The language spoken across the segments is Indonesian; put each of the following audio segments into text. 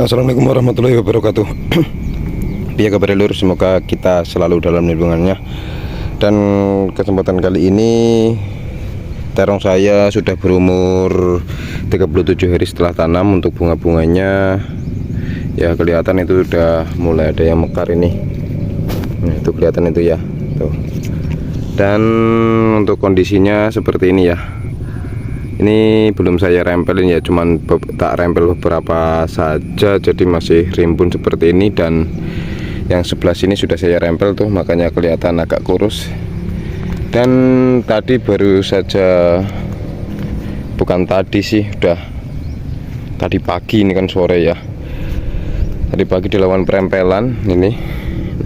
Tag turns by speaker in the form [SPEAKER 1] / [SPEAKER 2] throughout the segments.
[SPEAKER 1] Assalamualaikum warahmatullahi wabarakatuh. Ya kabar lur, semoga kita selalu dalam lindungannya. Dan kesempatan kali ini terong saya sudah berumur 37 hari setelah tanam. Untuk bunga-bunganya ya kelihatan itu sudah mulai ada yang mekar ini. Nah, itu kelihatan itu ya tuh. Dan untuk kondisinya seperti ini ya. Ini belum saya rempelin ya, cuman tak rempel beberapa saja, jadi masih rimbun seperti ini. Dan yang sebelah sini sudah saya rempel tuh, makanya kelihatan agak kurus. Dan tadi baru saja, bukan tadi sih, udah tadi pagi, ini kan sore ya, tadi pagi dilakukan perempelan ini.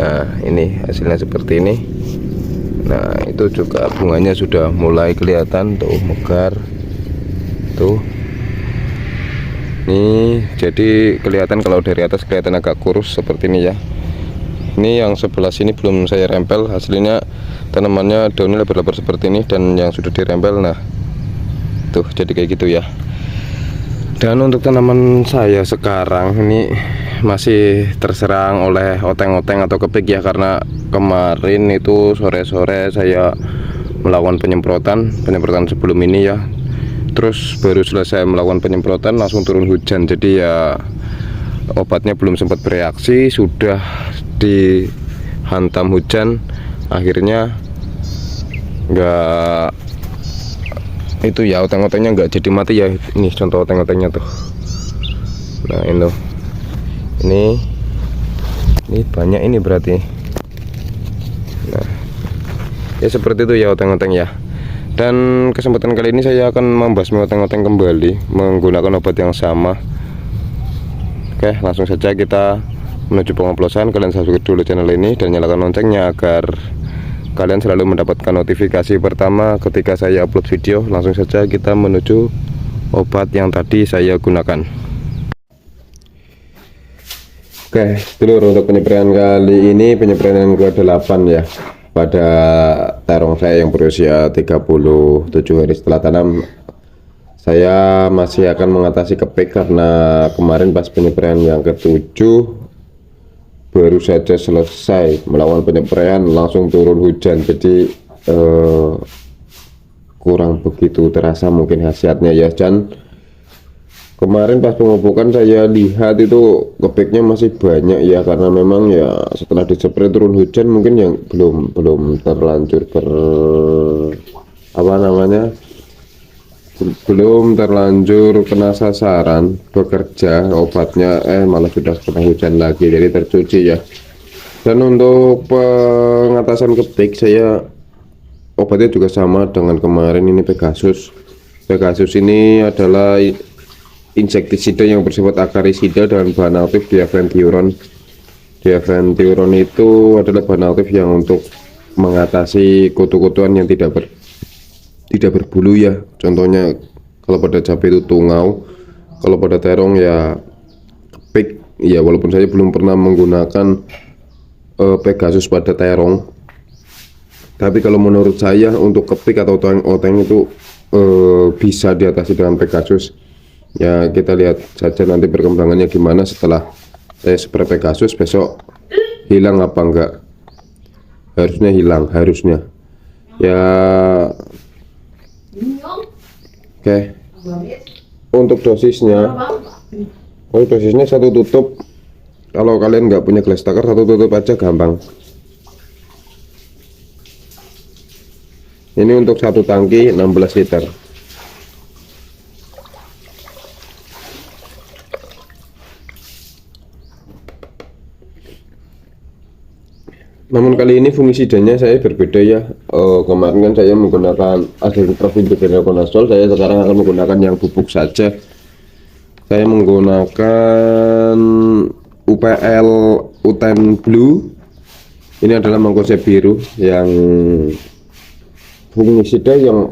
[SPEAKER 1] Nah ini hasilnya seperti ini. Nah itu juga bunganya sudah mulai kelihatan tuh megar tuh. Nih jadi kelihatan, kalau dari atas kelihatan agak kurus seperti ini ya. Ini yang sebelah sini belum saya rempel, hasilnya tanamannya daunnya lebar-lebar seperti ini. Dan yang sudah dirempel, nah tuh jadi kayak gitu ya. Dan untuk tanaman saya sekarang ini masih terserang oleh oteng-oteng atau kepik ya, karena kemarin itu sore-sore saya melakukan penyemprotan sebelum ini ya. Terus baru selesai melakukan penyemprotan langsung turun hujan, jadi ya obatnya belum sempat bereaksi, sudah dihantam hujan. Akhirnya enggak itu ya, oteng-otengnya enggak jadi mati ya. Ini contoh oteng-otengnya tuh. Nah ini banyak ini berarti. Nah ya seperti itu ya oteng-oteng ya. Dan kesempatan kali ini saya akan membasmi oteng-oteng kembali menggunakan obat yang sama. Oke, langsung saja kita menuju pengoplosan. Kalian subscribe dulu channel ini dan nyalakan loncengnya agar kalian selalu mendapatkan notifikasi pertama ketika saya upload video. Langsung saja kita menuju obat yang tadi saya gunakan. Oke, dulur, untuk penyemprotan kali ini penyemprotan yang ke-8 ya, pada terong saya yang berusia 37 hari setelah tanam. Saya masih akan mengatasi kepik karena kemarin pas penyemprotan yang ke-7 baru saja selesai melakukan penyemprotan langsung turun hujan, jadi kurang begitu terasa mungkin khasiatnya ya. Dan kemarin pas pengobokan saya lihat itu kepiknya masih banyak ya, karena memang ya setelah dispray turun hujan mungkin yang belum terlanjur belum terlanjur kena sasaran bekerja obatnya, malah sudah kena hujan lagi, jadi tercuci ya. Dan untuk pengatasan kepik saya obatnya juga sama dengan kemarin, ini Pegasus ini adalah insektisida yang bersifat akarisida dengan bahan aktif diafentiuron. Diafentiuron itu adalah bahan aktif yang untuk mengatasi kutu-kutuan yang tidak berbulu ya. Contohnya kalau pada cabai itu tungau, kalau pada terong ya kepik ya. Walaupun saya belum pernah menggunakan Pegasus pada terong, tapi kalau menurut saya untuk kepik atau oteng itu bisa diatasi dengan Pegasus. Ya kita lihat saja nanti perkembangannya gimana setelah saya spray Pegasus. Besok hilang apa enggak? Harusnya hilang, harusnya ya. Oke. Untuk dosisnya satu tutup. Kalau kalian nggak punya glass taker, satu tutup aja gampang. Ini untuk satu tangki 16 liter. Namun kali ini fungisidanya saya berbeda ya. Kemarin kan saya menggunakan Azadirachtin, saya sekarang akan menggunakan yang bubuk saja. Saya menggunakan UPL Uten Blue. Ini adalah Mancozeb biru, yang fungisida yang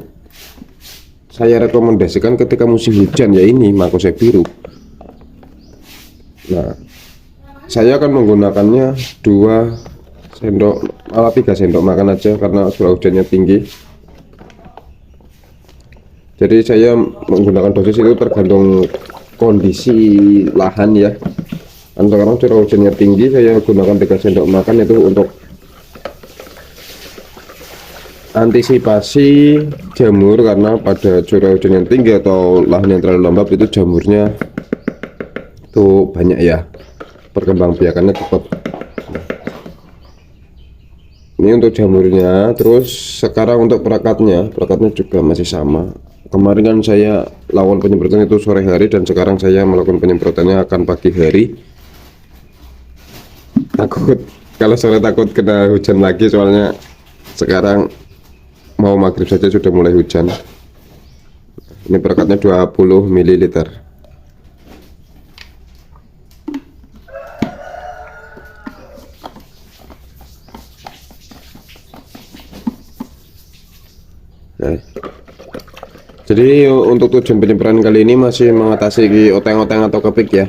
[SPEAKER 1] saya rekomendasikan ketika musim hujan ya, ini Mancozeb biru. Nah saya akan menggunakannya 2 sendok, malah 3 sendok makan aja karena curah hujannya tinggi. Jadi saya menggunakan dosis itu tergantung kondisi lahan ya. Kan sekarang curah hujannya tinggi, saya gunakan 3 sendok makan itu untuk antisipasi jamur, karena pada curah hujan yang tinggi atau lahan yang terlalu lembab itu jamurnya tuh banyak ya, perkembangbiakannya cepat. Ini untuk jamurnya. Terus sekarang untuk perakatnya juga masih sama. Kemarin kan saya lawan penyemprotan itu sore hari, dan sekarang saya melakukan penyemprotannya akan pagi hari. Takut kalau sore takut kena hujan lagi, soalnya sekarang mau maghrib saja sudah mulai hujan. Ini perakatnya 20 ml. Nah, jadi untuk tujuan penyemprotan kali ini masih mengatasi oteng-oteng atau kepik ya.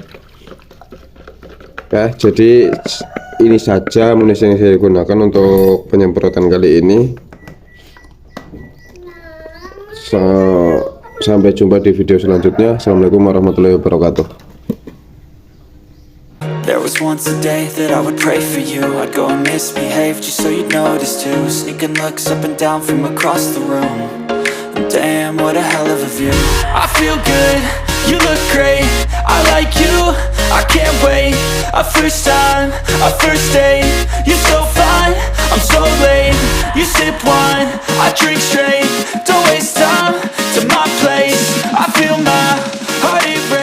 [SPEAKER 1] Oke, jadi ini saja amunisi yang saya gunakan untuk penyemprotan kali ini. Sampai jumpa di video selanjutnya. Assalamualaikum warahmatullahi wabarakatuh.
[SPEAKER 2] There was once a day that I would pray for you. I'd go and misbehave just so you'd notice too. Sneaking looks up and down from across the room. And damn, what a hell of a view. I feel good, you look great. I like you, I can't wait. A first time, a first date. You're so fine, I'm so late. You sip wine, I drink straight. Don't waste time to my place. I feel my heart erase.